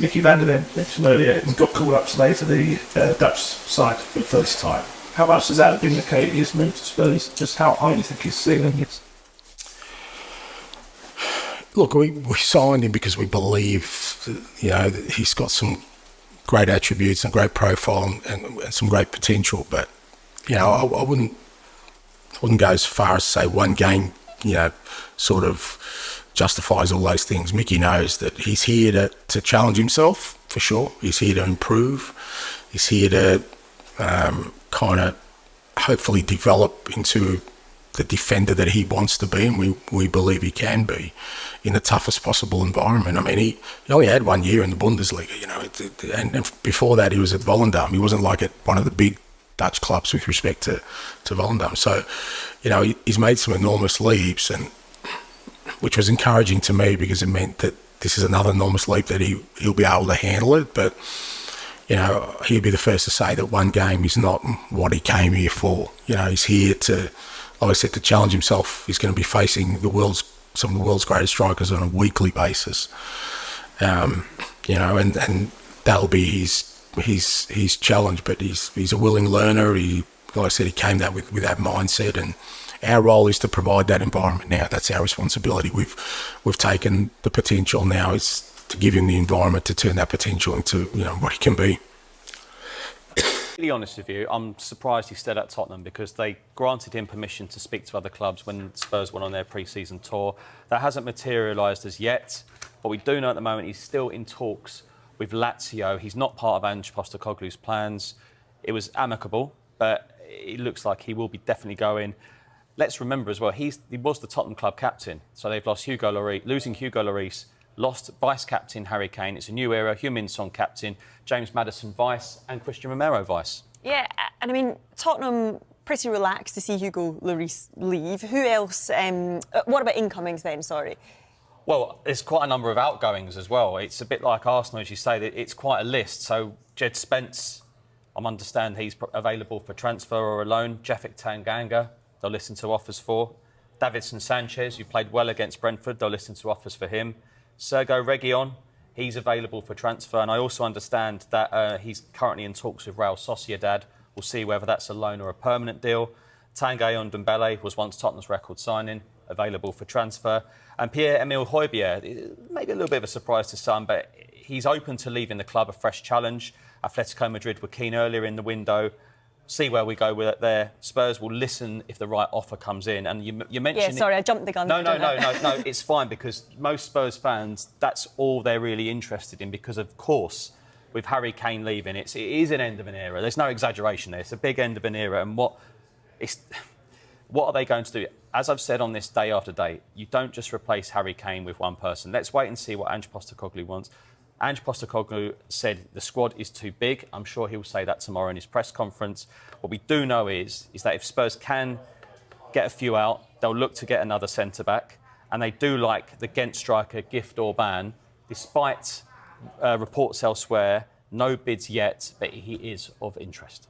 Micky Van De Ven mentioned earlier and got called up today for the Dutch side for the first time. How much does that indicate his move to Spurs? Just how high do you think his ceiling is? Look, we signed him because we believe, that he's got some great attributes and great profile and some great potential. But, I wouldn't go as far as to say one game, sort of justifies all those things. Micky knows that he's here to challenge himself, for sure. He's here to improve. He's here to kind of hopefully develop into the defender that he wants to be, and we believe he can be in the toughest possible environment. I mean, he only had 1 year in the Bundesliga, and before that he was at Volendam. He wasn't like at one of the big Dutch clubs with respect to Volendam. So, he's made some enormous leaps, and which was encouraging to me because it meant that this is another enormous leap that he'll be able to handle it. But, he'll be the first to say that one game is not what he came here for. He's here to, like I said, to challenge himself. He's going to be facing some of the world's greatest strikers on a weekly basis. And that'll be his challenge. But he's a willing learner. Like I said, he came with that mindset, and our role is to provide that environment now. That's our responsibility. We've taken the potential. Now is to give him the environment to turn that potential into what he can be. To be honest with you, I'm surprised he stayed at Tottenham because they granted him permission to speak to other clubs when Spurs went on their pre-season tour. That hasn't materialised as yet, but we do know at the moment he's still in talks with Lazio. He's not part of Ange Postecoglou's plans. It was amicable, but it looks like he will be definitely going. Let's remember as well, he was the Tottenham club captain, so they've lost losing Hugo Lloris, lost vice-captain Harry Kane. It's a new era. Heung-min Son captain, James Maddison vice, and Christian Romero vice. Yeah, and I mean, Tottenham pretty relaxed to see Hugo Lloris leave. Who else? What about incomings then, sorry? Well, there's quite a number of outgoings as well. It's a bit like Arsenal, as you say, that it's quite a list. So Jed Spence, I understand he's available for transfer or a loan. Jeffik Tanganga, they'll listen to offers for. Davinson Sanchez, who played well against Brentford, they'll listen to offers for him. Sergio Reguilon, he's available for transfer. And I also understand that he's currently in talks with Real Sociedad. We'll see whether that's a loan or a permanent deal. Tanguy Ndombele was once Tottenham's record signing, available for transfer. And Pierre-Emile Højbjerg, maybe a little bit of a surprise to some, but he's open to leaving the club, a fresh challenge. Atletico Madrid were keen earlier in the window. See where we go with it there. Spurs will listen if the right offer comes in. And you mentioned... Yeah, sorry, I jumped the gun. No, it's fine because most Spurs fans, that's all they're really interested in because, of course, with Harry Kane leaving, it is an end of an era. There's no exaggeration there. It's a big end of an era. And what are they going to do? As I've said on this day after day, you don't just replace Harry Kane with one person. Let's wait and see what Ange Postecoglou wants. Ange Postecoglou said the squad is too big. I'm sure he'll say that tomorrow in his press conference. What we do know is that if Spurs can get a few out, they'll look to get another centre-back. And they do like the Ghent striker, Gift Orban. Despite reports elsewhere, no bids yet, but he is of interest.